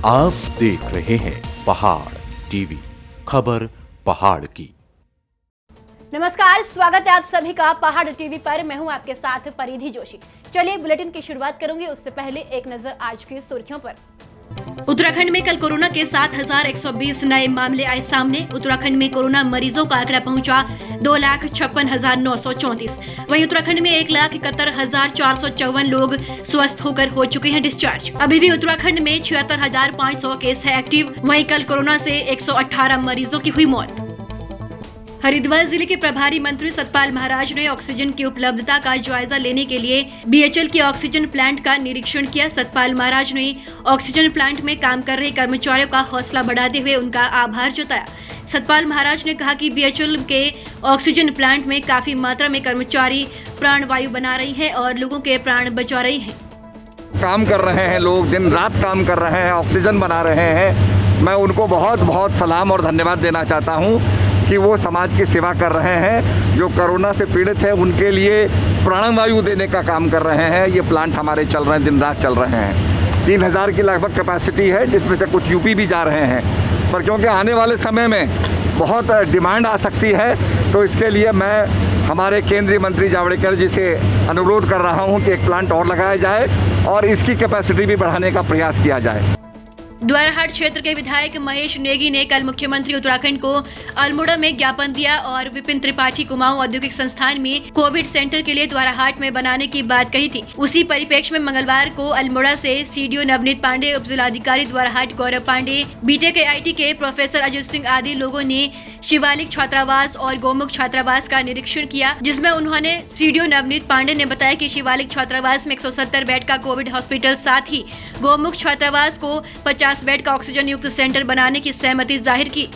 आप देख रहे हैं पहाड़ टीवी, खबर पहाड़ की। नमस्कार, स्वागत है आप सभी का पहाड़ टीवी पर। मैं हूं आपके साथ परिधि जोशी। चलिए बुलेटिन की शुरुआत करूंगी, उससे पहले एक नजर आज की सुर्खियों पर। उत्तराखंड में कल कोरोना के 7,120 नए मामले आए सामने। उत्तराखंड में कोरोना मरीजों का आंकड़ा पहुंचा 2,56,934। वहीं उत्तराखंड में 1,71,454 लोग स्वस्थ होकर हो चुके हैं डिस्चार्ज। अभी भी उत्तराखंड में 76,500 केस है एक्टिव। वहीं कल कोरोना से 118 मरीजों की हुई मौत। हरिद्वार जिले के प्रभारी मंत्री सतपाल महाराज ने ऑक्सीजन की उपलब्धता का जायजा लेने के लिए बीएचएल के ऑक्सीजन प्लांट का निरीक्षण किया। सतपाल महाराज ने ऑक्सीजन प्लांट में काम कर रहे कर्मचारियों का हौसला बढ़ाते हुए उनका आभार जताया। सतपाल महाराज ने कहा कि बीएचएल के ऑक्सीजन प्लांट में काफी मात्रा में कर्मचारी प्राणवायु बना रही है और लोगों के प्राण बचा रही है। काम कर रहे हैं लोग, दिन रात काम कर रहे हैं, ऑक्सीजन बना रहे हैं। मैं उनको बहुत बहुत सलाम और धन्यवाद देना चाहता हूं कि वो समाज की सेवा कर रहे हैं। जो कोरोना से पीड़ित है उनके लिए प्राणवायु देने का काम कर रहे हैं। ये प्लांट हमारे चल रहे हैं, दिन रात चल रहे हैं। 3,000 की लगभग कैपेसिटी है, जिसमें से कुछ यूपी भी जा रहे हैं। पर क्योंकि आने वाले समय में बहुत डिमांड आ सकती है, तो इसके लिए मैं हमारे केंद्रीय मंत्री जावड़ेकर जी से अनुरोध कर रहा हूँ कि एक प्लांट और लगाया जाए और इसकी कैपेसिटी भी बढ़ाने का प्रयास किया जाए। द्वाराहाट क्षेत्र के विधायक महेश नेगी ने कल मुख्यमंत्री उत्तराखंड को अल्मोड़ा में ज्ञापन दिया और विपिन त्रिपाठी कुमाऊं औद्योगिक संस्थान में कोविड सेंटर के लिए द्वाराहाट में बनाने की बात कही थी। उसी परिप्रेक्ष्य में मंगलवार को अल्मोड़ा से सीडीओ नवनीत पांडे, उप जिलाधिकारी द्वाराहाट गौरव पांडे, बीटेक आईटी के प्रोफेसर अजित सिंह आदि लोगों ने शिवालिक छात्रावास और गोमुख छात्रावास का निरीक्षण किया, जिसमें उन्होंने सीडीओ नवनीत पांडे ने बताया कि शिवालिक छात्रावास में 170 बेड का कोविड हॉस्पिटल, साथ ही गोमुख छात्रावास को 50 बेड का ऑक्सीजन युक्त सेंटर बनाने की सहमति जाहिर की।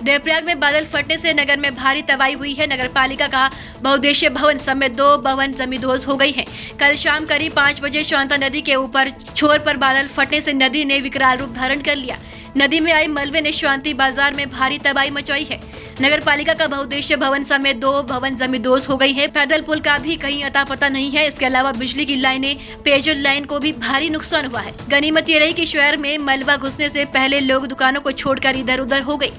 देवप्रयाग में बादल फटने से नगर में भारी तबाही हुई है। नगर पालिका का बहुउद्देशीय भवन समेत 2 भवन जमींदोज हो गई हैं। कल शाम करीब 5 बजे शांता नदी के ऊपर छोर पर बादल फटने से नदी ने विकराल रूप धारण कर लिया। नदी में आई मलबे ने शांति बाजार में भारी तबाही मचाई है। नगर पालिका का बहुउद्देशीय भवन समेत 2 भवन जमींदोज हो गई है। पैदल पुल का भी कहीं अता पता नहीं है। इसके अलावा बिजली की लाइनें, पेयजल लाइन को भी भारी नुकसान हुआ है। गनीमत ये रही कि शहर में मलबा घुसने से पहले लोग दुकानों को छोड़कर इधर उधर हो गए,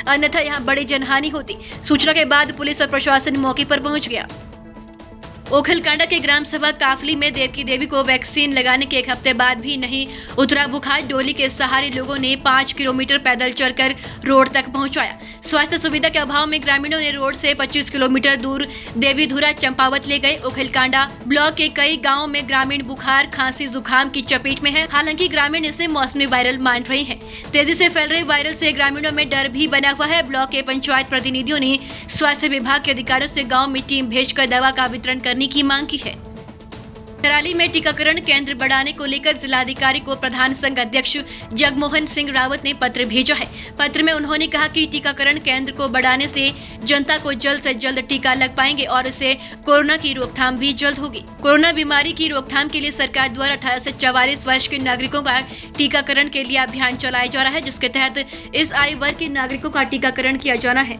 अन्यथा यहाँ बड़ी जनहानि होती। सूचना के बाद पुलिस और प्रशासन मौके पर पहुंच गया। ओखलकांडा के ग्राम सभा काफली में देवकी देवी को वैक्सीन लगाने के 1 हफ्ते बाद भी नहीं उतरा बुखार। डोली के सहारे लोगों ने 5 किलोमीटर पैदल चलकर रोड तक पहुंचाया। स्वास्थ्य सुविधा के अभाव में ग्रामीणों ने रोड से 25 किलोमीटर दूर देवीधुरा चंपावत ले गए। ओखलकांडा ब्लॉक के कई गाँव में ग्रामीण बुखार, खांसी, जुकाम की चपेट में है। हालांकि ग्रामीण इसे मौसमी वायरल मान रहे हैं। तेजी से फैल रहे वायरल से ग्रामीणों में डर भी बना हुआ है। ब्लॉक के पंचायत प्रतिनिधियों ने स्वास्थ्य विभाग के अधिकारियों से गाँव में टीम भेजकर दवा का वितरण करने की मांग की है। कराली में टीकाकरण केंद्र बढ़ाने को लेकर जिलाधिकारी को प्रधान संघ अध्यक्ष जगमोहन सिंह रावत ने पत्र भेजा है। पत्र में उन्होंने कहा कि टीकाकरण केंद्र को बढ़ाने से जनता को जल्द से जल्द टीका लग पाएंगे और इससे कोरोना की रोकथाम भी जल्द होगी। कोरोना बीमारी की रोकथाम के लिए सरकार द्वारा 18 से 44 वर्ष के नागरिकों का टीकाकरण के लिए अभियान चलाया जा रहा है, जिसके तहत इस आयु वर्ग के नागरिकों का टीकाकरण किया जाना है।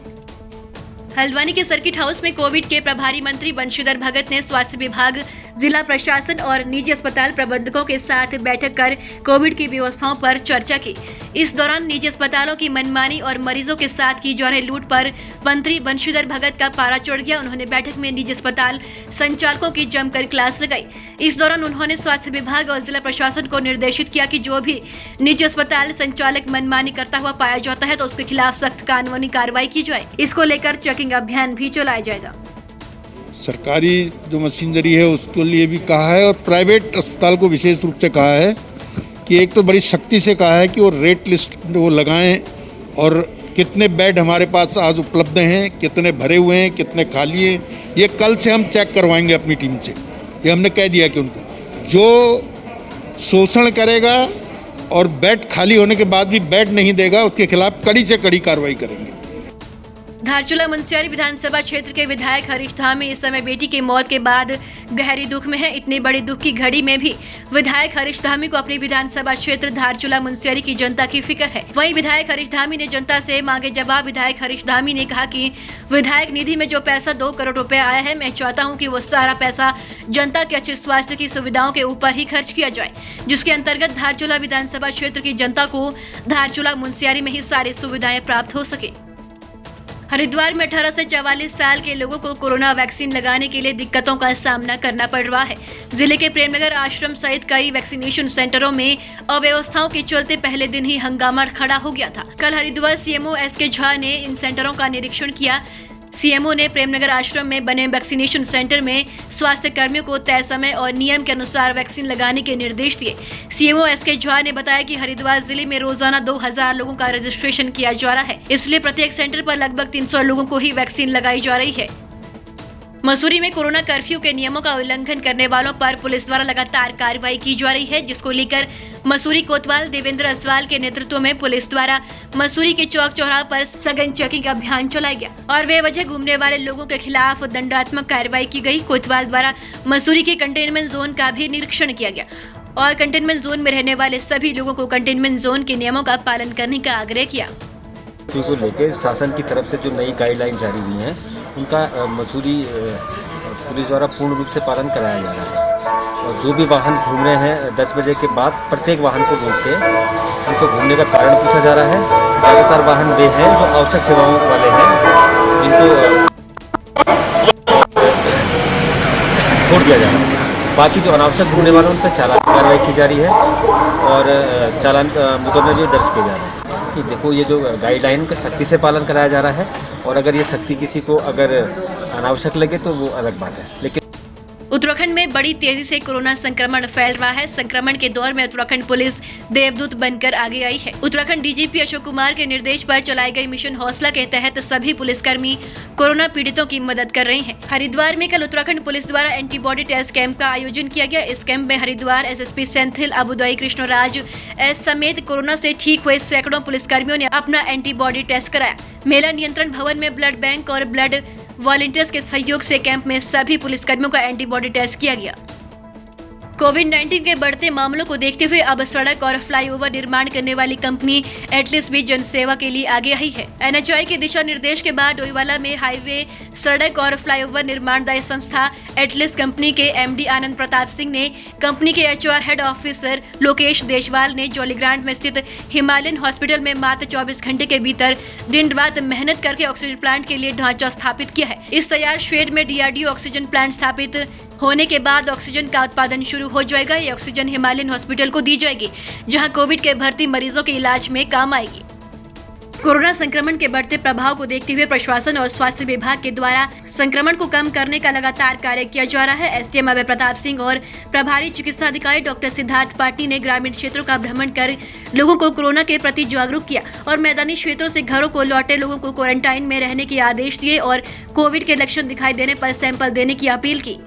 हल्द्वानी के सर्किट हाउस में कोविड के प्रभारी मंत्री बंशीधर भगत ने स्वास्थ्य विभाग, जिला प्रशासन और निजी अस्पताल प्रबंधकों के साथ बैठक कर कोविड की व्यवस्थाओं पर चर्चा की। इस दौरान निजी अस्पतालों की मनमानी और मरीजों के साथ की जा रही लूट पर मंत्री बंशीधर भगत का पारा चढ़ गया। उन्होंने बैठक में निजी अस्पताल संचालकों की जमकर क्लास लगाई। इस दौरान उन्होंने स्वास्थ्य विभाग और जिला प्रशासन को निर्देशित किया कि जो भी निजी अस्पताल संचालक मनमानी करता हुआ पाया जाता है तो उसके खिलाफ सख्त कानूनी कार्रवाई की जाए। इसको लेकर चेकिंग अभियान भी चलाया जाएगा। सरकारी जो मशीनरी है उसके लिए भी कहा है और प्राइवेट अस्पताल को विशेष रूप से कहा है कि एक तो बड़ी सख्ती से कहा है कि वो रेट लिस्ट वो लगाएं और कितने बेड हमारे पास आज उपलब्ध हैं, कितने भरे हुए हैं, कितने खाली हैं, ये कल से हम चेक करवाएंगे अपनी टीम से। ये हमने कह दिया कि उनको जो शोषण करेगा और बेड खाली होने के बाद भी बेड नहीं देगा उसके खिलाफ कड़ी से कड़ी कार्रवाई करेंगे। धारचूला मुंशियारी विधानसभा क्षेत्र के विधायक हरीश धामी इस समय बेटी की मौत के बाद गहरी दुख में है। इतनी बड़ी दुख की घड़ी में भी विधायक हरीश धामी को अपनी विधानसभा क्षेत्र धारचूला मुंशियारी की जनता की फिक्र है। वहीं विधायक हरीश धामी ने जनता से मांगे जवाब। विधायक हरीश धामी ने कहा कि विधायक निधि में जो पैसा 2 करोड़ रुपए आया है, मैं चाहता हूं कि वो सारा पैसा जनता के अच्छे स्वास्थ्य की सुविधाओं के ऊपर ही खर्च किया जाए, जिसके अंतर्गत धारचूला विधानसभा क्षेत्र की जनता को धारचूला मुंशियारी में ही सारी सुविधाएं प्राप्त हो सके। हरिद्वार में 18 से 44 साल के लोगों को कोरोना वैक्सीन लगाने के लिए दिक्कतों का सामना करना पड़ रहा है। जिले के प्रेमनगर आश्रम सहित कई वैक्सीनेशन सेंटरों में अव्यवस्थाओं के चलते पहले दिन ही हंगामा खड़ा हो गया था। कल हरिद्वार सीएमओ एसके झा ने इन सेंटरों का निरीक्षण किया। सीएमओ ने प्रेमनगर आश्रम में बने वैक्सीनेशन सेंटर में स्वास्थ्य कर्मियों को तय समय और नियम के अनुसार वैक्सीन लगाने के निर्देश दिए। सीएमओ एसके झा ने बताया कि हरिद्वार जिले में रोजाना 2000 लोगों का रजिस्ट्रेशन किया जा रहा है, इसलिए प्रत्येक सेंटर पर लगभग 300 लोगों को ही वैक्सीन लगाई जा रही है। मसूरी में कोरोना कर्फ्यू के नियमों का उल्लंघन करने वालों पर पुलिस द्वारा लगातार कार्रवाई की जा रही है, जिसको लेकर मसूरी कोतवाल देवेंद्र असवाल के नेतृत्व में पुलिस द्वारा मसूरी के चौक चौराहा पर सघन चेकिंग अभियान चलाया गया और बेवजह घूमने वाले लोगों के खिलाफ दंडात्मक कार्रवाई की गई। कोतवाल द्वारा मसूरी के कंटेनमेंट जोन का भी निरीक्षण किया गया और कंटेनमेंट जोन में रहने वाले सभी लोगों को कंटेनमेंट जोन के नियमों का पालन करने का आग्रह किया। को लेकर शासन की तरफ से जो नई गाइडलाइन जारी हुई हैं, उनका मसूरी पुलिस द्वारा पूर्ण रूप से पालन कराया जा रहा है। और जो भी वाहन घूम रहे हैं 10 बजे के बाद प्रत्येक वाहन को रोक के उनको घूमने का कारण पूछा जा रहा है। ज़्यादातर वाहन वे हैं जो आवश्यक सेवाओं वाले हैं, जिनको छोड़ दिया जा रहा है। बाकी जो अनावश्यक घूमने वाले हैं उन पर चालान की कार्रवाई की जा रही है और चालान मुकदमे भी दर्ज किए जा रहे हैं। कि देखो, ये जो गाइडलाइन का सख्ती से पालन कराया जा रहा है और अगर ये सख्ती किसी को अगर अनावश्यक लगे तो वो अलग बात है। लेकिन उत्तराखंड में बड़ी तेजी से कोरोना संक्रमण फैल रहा है। संक्रमण के दौर में उत्तराखंड पुलिस देवदूत बनकर आगे आई है। उत्तराखंड डीजीपी अशोक कुमार के निर्देश पर चलाई गई मिशन हौसला के तहत सभी पुलिसकर्मी कोरोना पीड़ितों की मदद कर रहे हैं। हरिद्वार में कल उत्तराखंड पुलिस द्वारा एंटीबॉडी टेस्ट कैंप का आयोजन किया गया। इस कैंप में हरिद्वार एसएसपी सेंथिल अबुदई कृष्णराज एस समेत कोरोना से ठीक हुए सैकड़ों पुलिसकर्मियों ने अपना एंटीबॉडी टेस्ट कराया। मेला नियंत्रण भवन में ब्लड बैंक और ब्लड वॉलंटियर्स के सहयोग से कैंप में सभी पुलिसकर्मियों का एंटीबॉडी टेस्ट किया गया। कोविड-19 के बढ़ते मामलों को देखते हुए अब सड़क और फ्लाईओवर निर्माण करने वाली कंपनी एटलिस भी जनसेवा के लिए आगे आई है। एनएचआई के दिशा निर्देश के बाद डोईवाला में हाईवे, सड़क और फ्लाईओवर निर्माणदायी संस्था एटलिस कंपनी के एमडी आनंद प्रताप सिंह ने कंपनी के HR head officer Lokesh Deshwal ने जॉलीग्रांट में स्थित हिमालयन हॉस्पिटल में मात्र 24 घंटे के भीतर दिन रात मेहनत करके ऑक्सीजन प्लांट के लिए ढांचा स्थापित किया है। इस तैयार शेड में डीआरडीओ ऑक्सीजन प्लांट स्थापित होने के बाद ऑक्सीजन का उत्पादन शुरू हो जाएगा। ये ऑक्सीजन हिमालयन हॉस्पिटल को दी जाएगी, जहां कोविड के भर्ती मरीजों के इलाज में काम आएगी। कोरोना संक्रमण के बढ़ते प्रभाव को देखते हुए प्रशासन और स्वास्थ्य विभाग के द्वारा संक्रमण को कम करने का लगातार कार्य किया जा रहा है। एसडीएम अभय प्रताप सिंह और प्रभारी चिकित्सा अधिकारी डॉक्टर सिद्धार्थ पाटनी ने ग्रामीण क्षेत्रों का भ्रमण कर लोगों को कोरोना के प्रति जागरूक किया और मैदानी क्षेत्रों से घरों को लौटे लोगों को क्वारंटाइन में रहने के आदेश दिए और कोविड के लक्षण दिखाई देने पर सैंपल देने की अपील की।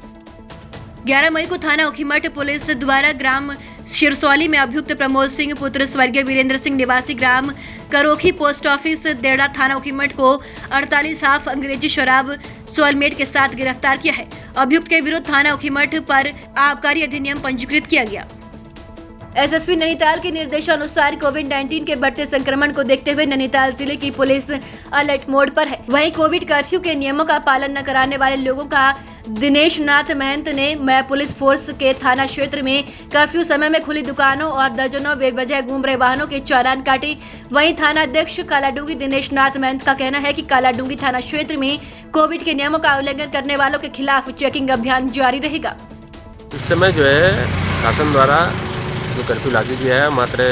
11 मई को थाना उखीमठ पुलिस द्वारा ग्राम शिरसौली में अभियुक्त प्रमोद सिंह पुत्र स्वर्गीय वीरेंद्र सिंह निवासी ग्राम करोखी पोस्ट ऑफिस देड़ा थाना उखीमठ को 48 हाफ अंग्रेजी शराब सोलमेट के साथ गिरफ्तार किया है। अभियुक्त के विरुद्ध थाना उखीमठ पर आबकारी अधिनियम पंजीकृत किया गया। एसएसपी नैनीताल के निर्देशानुसार कोविड-19 के बढ़ते संक्रमण को देखते हुए नैनीताल जिले की पुलिस अलर्ट मोड पर है। वहीं कोविड कर्फ्यू के नियमों का पालन न कराने वाले लोगों का दिनेश नाथ महंत ने मैं पुलिस फोर्स के थाना क्षेत्र में कर्फ्यू समय में खुली दुकानों और दर्जनों बेवजह घूम रहे वाहनों के चालान काटे। वहीं थाना अध्यक्ष कालाडूंगी दिनेश नाथ महंत का कहना है कि कालाडूंगी थाना क्षेत्र में कोविड के नियमों का उल्लंघन करने वालों के खिलाफ चेकिंग अभियान जारी रहेगा। इस समय जो है शासन द्वारा जो कर्फ्यू लागू किया है, मात्र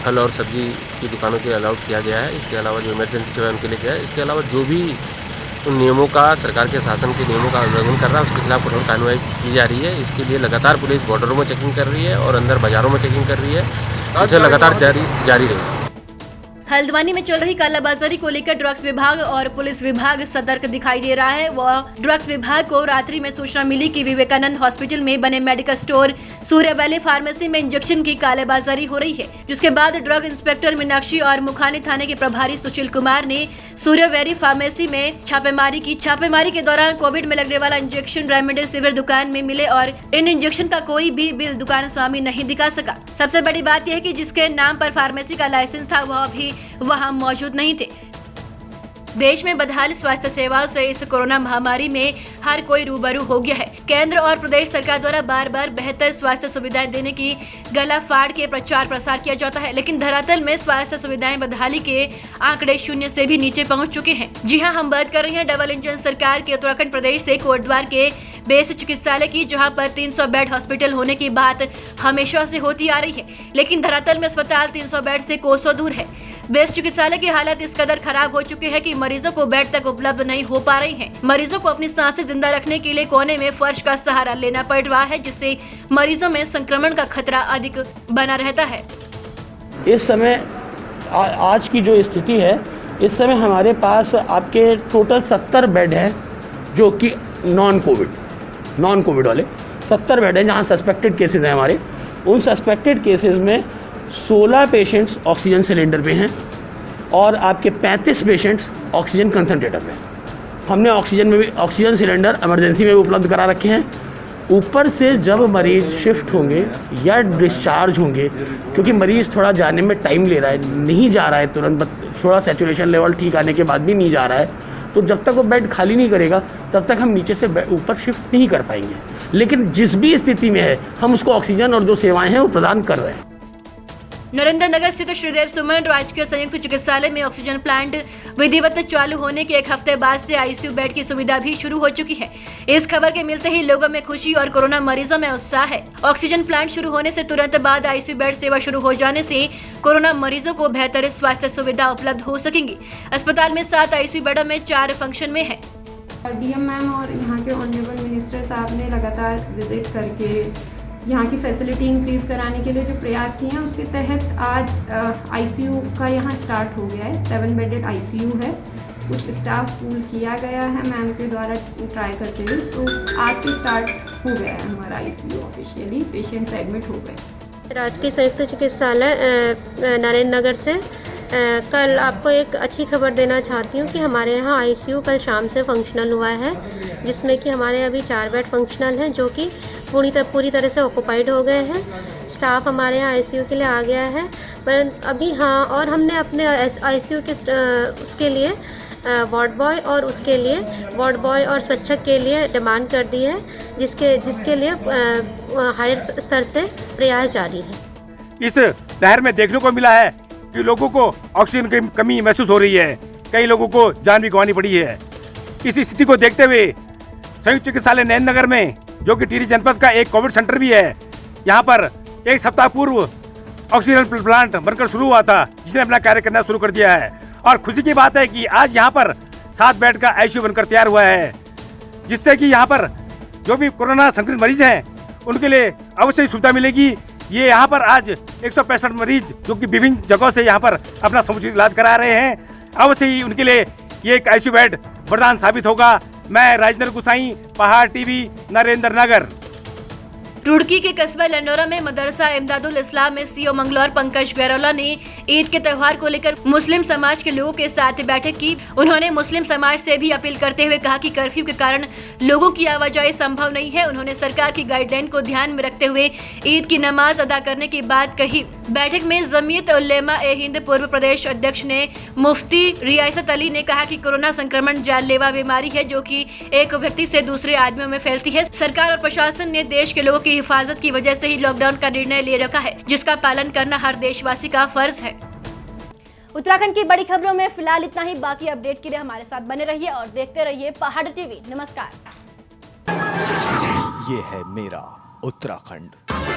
फल और सब्जी की दुकानों के अलाउड किया गया है। इसके अलावा जो इमरजेंसी सेवा उनके लिए किया है। इसके अलावा जो भी उन नियमों का, सरकार के शासन के नियमों का उल्लंघन कर रहा है, उसके खिलाफ कठोर कार्रवाई की जा रही है। इसके लिए लगातार पुलिस बॉर्डरों में चेकिंग कर रही है और अंदर बाजारों में चेकिंग कर रही है। इसे लगातार जारी रहेगी। हल्द्वानी में चल रही कालाबाजारी को लेकर ड्रग्स विभाग और पुलिस विभाग सतर्क दिखाई दे रहा है। वह ड्रग्स विभाग को रात्रि में सूचना मिली कि विवेकानंद हॉस्पिटल में बने मेडिकल स्टोर सूर्य वैली फार्मेसी में इंजेक्शन की कालाबाजारी हो रही है, जिसके बाद ड्रग इंस्पेक्टर मीनाक्षी और मुखानी थाने के प्रभारी सुशील कुमार ने सूर्य वैली फार्मेसी में छापेमारी की। छापेमारी के दौरान कोविड में लगने वाला इंजेक्शन रेमडेसिविर दुकान में मिले और इन इंजेक्शन का कोई भी बिल दुकान स्वामी नहीं दिखा सका। सबसे बड़ी बात यह है कि जिसके नाम पर फार्मेसी का लाइसेंस था वह भी वहां मौजूद नहीं थे। देश में बदहाल स्वास्थ्य सेवाओं से इस कोरोना महामारी में हर कोई रूबरू हो गया है। केंद्र और प्रदेश सरकार द्वारा बार बार बेहतर स्वास्थ्य सुविधाएं देने की गला फाड़ के प्रचार प्रसार किया जाता है, लेकिन धरातल में स्वास्थ्य सुविधाएं बदहाली के आंकड़े शून्य से भी नीचे पहुंच चुके हैं। जी हां, हम बात कर रहे हैं डबल इंजन सरकार के उत्तराखंड प्रदेश से कोटद्वार के बेस चिकित्सालय की, जहां पर 300 बेड हॉस्पिटल होने की बात हमेशा से होती आ रही है, लेकिन धरातल में अस्पताल 300 बेड से कोसों दूर है। बेस चिकित्सालय की हालत इस कदर खराब हो चुकी है कि मरीजों को बेड तक उपलब्ध नहीं हो पा रही हैं। मरीजों को अपनी सांसें जिंदा रखने के लिए कोने में फर्श का सहारा लेना पड़ रहा है, जिससे मरीजों में संक्रमण का खतरा अधिक बना रहता है। इस समय आज की जो स्थिति है, इस समय हमारे पास आपके टोटल 70 बेड हैं, जो कि नॉन कोविड वाले 70 बेड हैं, जहाँ सस्पेक्टेड केसेस हैं हमारे। उन सस्पेक्टेड केसेस में 16 पेशेंट्स ऑक्सीजन सिलेंडर पे हैं और आपके 35 पेशेंट्स ऑक्सीजन कंसंट्रेटर पे हैं। हमने ऑक्सीजन सिलेंडर इमरजेंसी में भी उपलब्ध करा रखे हैं। ऊपर से जब मरीज शिफ्ट होंगे या डिस्चार्ज होंगे, क्योंकि मरीज थोड़ा जाने में टाइम ले रहा है, नहीं जा रहा है तुरंत, थोड़ा सैचुरेशन लेवल ठीक आने के बाद भी नहीं जा रहा है, तो जब तक वो बेड खाली नहीं करेगा तब तक हम नीचे से ऊपर शिफ्ट नहीं कर पाएंगे। लेकिन जिस भी स्थिति में है, हम उसको ऑक्सीजन और जो सेवाएं हैं वो प्रदान कर रहे हैं। नरेंद्रनगर स्थित श्रीदेव सुमन राजकीय संयुक्त चिकित्सालय में ऑक्सीजन प्लांट विधिवत चालू होने के एक हफ्ते बाद से आईसीयू बेड की सुविधा भी शुरू हो चुकी है। इस खबर के मिलते ही लोगों में खुशी और कोरोना मरीजों में उत्साह है। ऑक्सीजन प्लांट शुरू होने से तुरंत बाद आईसीयू बेड सेवा शुरू हो जाने से कोरोना मरीजों को बेहतर स्वास्थ्य सुविधा उपलब्ध हो सकेंगी। अस्पताल में 7 आईसीयू बेडों में 4 फंक्शन में है। डीएम मैम और यहाँ के ऑनरेबल मिनिस्टर साहब ने लगातार विजिट करके यहाँ की फैसिलिटी इंक्रीज़ कराने के लिए जो प्रयास किए हैं, उसके तहत आज आईसीयू का यहाँ स्टार्ट हो गया है। 7 बेडेड आईसीयू है, कुछ स्टाफ पूल किया गया है मैम के द्वारा ट्राई करते हुए, तो आज से स्टार्ट हो गया है हमारा आईसीयू ऑफिशियली, पेशेंट्स एडमिट हो गए। राजकीय संयुक्त चिकित्सालय नरेंद्रनगर से कल आपको एक अच्छी खबर देना चाहती हूँ कि हमारे यहाँ आईसीयू कल शाम से फंक्शनल हुआ है, जिसमें कि हमारे अभी 4 बेड फंक्शनल हैं, जो कि पूरी तरह से ऑक्यूपाइड हो गए हैं। स्टाफ हमारे यहाँ आईसीयू के लिए आ गया है, पर अभी हाँ, और हमने अपने आईसीयू के उसके लिए वार्ड बॉय और स्वच्छक के लिए डिमांड कर दी है, जिसके लिए हायर स्तर से प्रयास जारी है। इस लहर में देखने को मिला है कि लोगों को ऑक्सीजन की कमी महसूस हो रही है, कई लोगों को जान भी गंवानी पड़ी है। इस स्थिति को देखते हुए संयुक्त चिकित्सालय नरेंद्रनगर में, जो कि टिहरी जनपद का एक कोविड सेंटर भी है, यहाँ पर 1 सप्ताह पूर्व ऑक्सीजन प्लांट बनकर शुरू हुआ था, जिसने अपना कार्य करना शुरू कर दिया है। और खुशी की बात है कि आज यहाँ पर 7 बेड का आईसीयू बनकर तैयार हुआ है, जिससे कि यहाँ पर जो भी कोरोना संक्रमित मरीज हैं उनके लिए अवश्य सुविधा मिलेगी। ये यहाँ पर आज 165 मरीज जो कि विभिन्न जगहों से यहाँ पर अपना समुचित इलाज करा रहे हैं, अवश्य ही उनके लिए ये एक आईसीयू बेड वरदान साबित होगा। मैं राजेंद्र गुसाई, पहाड़ टीवी, नरेंद्रनगर। रुड़की के कस्बा लंडोरा में मदरसा इमदादुल इस्लाम में सीओ मंगलौर पंकज गैरोला ने ईद के त्योहार को लेकर मुस्लिम समाज के लोगों के साथ बैठक की। उन्होंने मुस्लिम समाज से भी अपील करते हुए कहा कि कर्फ्यू के कारण लोगों की आवाजाही संभव नहीं है। उन्होंने सरकार की गाइडलाइन को ध्यान में रखते हुए ईद की नमाज अदा करने की बात कही। बैठक में जमीयत उलेमा ए हिंद पूर्व प्रदेश अध्यक्ष ने मुफ्ती रियासत अली ने कहा कि कोरोना संक्रमण जानलेवा बीमारी है, जो कि एक व्यक्ति से दूसरे आदमियों में फैलती है। सरकार और प्रशासन ने देश के लोगों की हिफाजत की वजह से ही लॉकडाउन का निर्णय ले रखा है, जिसका पालन करना हर देशवासी का फर्ज है। उत्तराखंड की बड़ी खबरों में फिलहाल इतना ही। बाकी अपडेट के लिए हमारे साथ बने रहिए और देखते रहिए पहाड़ टीवी। नमस्कार। ये है मेरा उत्तराखंड।